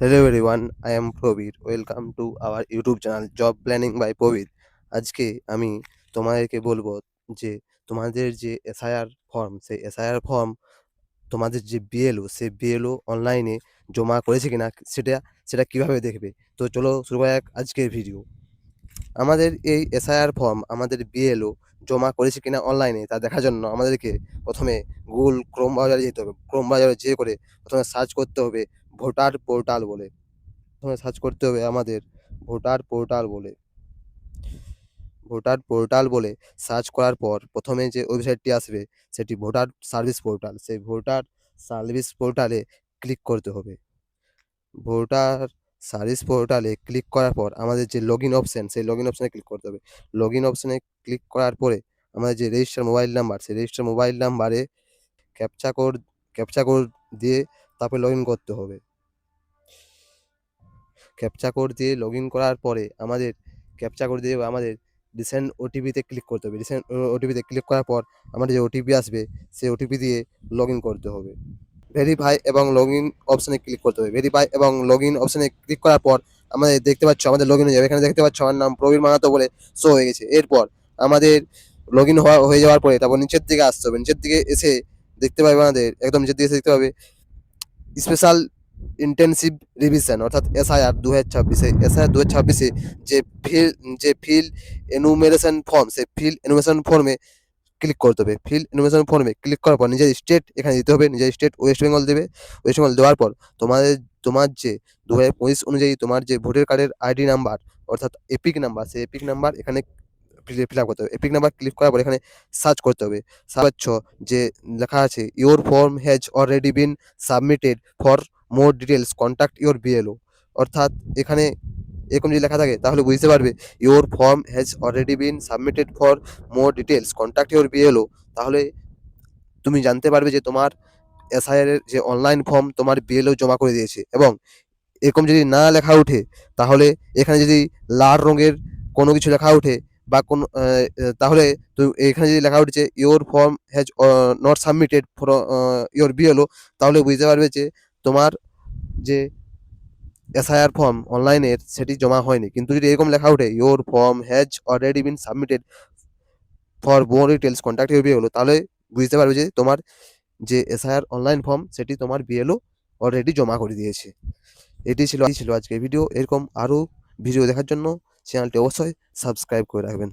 Hello everyone, I am Probir. Welcome to our YouTube channel Job Planning by Probir. আজকে আমি তোমাদেরকে বলবো যে তোমাদের যে এসআইআর ফর্ম, সেই এসআইআর ফর্ম তোমাদের যে বিএলও, সেই বিএলও অনলাইনে জমা করেছে কিনা সেটা কিভাবে দেখবে। তো চলো শুরু করা যাক আজকের ভিডিও। আমাদের এই এসআইআর ফর্ম আমাদের বিএলও জমা করেছে কিনা অনলাইনে তা দেখার জন্য আমাদেরকে প্রথমে গুগল ক্রোম ব্রাউজারে যেতে হবে। ক্রোম ব্রাউজারে যেয়ে করে প্রথমে সার্চ করতে হবে ভোটার পোর্টাল বলে। প্রথমে সার্চ করতে হবে আমাদের ভোটার পোর্টাল বলে। ভোটার পোর্টাল বলে সার্চ করার পর প্রথমে যে ওয়েবসাইটটি আসবে সেটি ভোটার সার্ভিস পোর্টাল। সেই ভোটার সার্ভিস পোর্টালে ক্লিক করতে হবে। ভোটার সার্ভিস পোর্টালে ক্লিক করার পর আমাদের যে লগইন অপশন, সেই লগইন অপশনে ক্লিক করতে হবে। লগইন অপশনে ক্লিক করার পরে আমাদের যে রেজিস্টার মোবাইল নাম্বার, সেই রেজিস্টার মোবাইল নাম্বারে ক্যাপচা কোড দিয়ে তারপরে লগইন করতে হবে। ক্যাপচা কোড দিয়ে লগইন করার পরে আমাদের ক্যাপচা কোড দিয়ে আমাদের রিসেন্ট ওটিপিতে ক্লিক করতে হবে। রিসেন্ট ওটিপিতে ক্লিক করার পর আমাদের যে ওটিপি আসবে সেই ওটিপি দিয়ে লগইন করতে হবে। ভেরিফাই এবং লগইন অপশনে ক্লিক করতে হবে। ভেরিফাই এবং লগইন অপশনে ক্লিক করার পর আমাদের দেখতে পাচ্ছ আমাদের লগইন হয়ে যাবে। এখানে দেখতে পাচ্ছ আমার নাম প্রবীর মাহাতো বলে শো হয়ে গেছে। এরপর আমাদের লগইন হয়ে যাওয়ার পরে তারপর নিচের দিকে আসতে হবে। নিচের দিকে এসে দেখতে পাবে আমাদের একদম নিচের দিকে এসে দেখতে পাবে স্পেশাল ইন্টেনসিভ রিভিশন অর্থাৎ এসআইআর 2026 এসআইআর 2026 যে ফিল এনুমেরেশন ফর্ম, সেই ফিল এনুমেরেশন ফর্মে ক্লিক করতে হবে। ফিল এনুমেরেশন ফর্মে ক্লিক করার পর নিজের স্টেট এখানে দিতে হবে। নিজের স্টেট ওয়েস্ট বেঙ্গল দেবে। ওয়েস্ট বেঙ্গল দেওয়ার পর তোমার যে 2025 অনুযায়ী তোমার যে ভোটার কার্ডের আইডি নাম্বার অর্থাৎ এপিক নাম্বার, সেই এপিক নাম্বার এখানে ফিল আপ করতে হবে। এপিক নাম্বার ক্লিক করার পর এখানে সার্চ করতে হবে। সার্চ যে লেখা আছে your form has already been submitted for more details contact your BLO, অর্থাৎ এখানে এরকম যদি লেখা থাকে তাহলে বুঝতে পারবে your form has already been submitted for more details contact your BLO. তাহলে তুমি জানতে পারবে যে তোমার এসআইআর এর যে অনলাইন ফর্ম তোমার বিএলও জমা করে দিয়েছে। এবং এরকম যদি না লেখা ওঠে তাহলে এখানে যদি লাল রঙের কোনো কিছু লেখা ওঠে বা কোনো তাহলে তো এখানে যদি লেখা উঠেছে your form has not submitted for your BLO, তাহলে বুঝতে পারবে যে তোমার যে এসআইআর ফর্ম অনলাইনের সেটি জমা হয়নি। কিন্তু যদি এরকম লেখা ওঠে your form has already been submitted for more details contact your BLO, তাহলে বুঝতে পারবে যে তোমার যে এসআইআর অনলাইন ফর্ম সেটি তোমার বিএলও অলরেডি জমা করে দিয়েছে। এটি ছিল আজকের ভিডিও। এরকম আরও ভিডিও দেখার জন্য চ্যানেলটি অবশ্যই সাবস্ক্রাইব করে রাখবেন।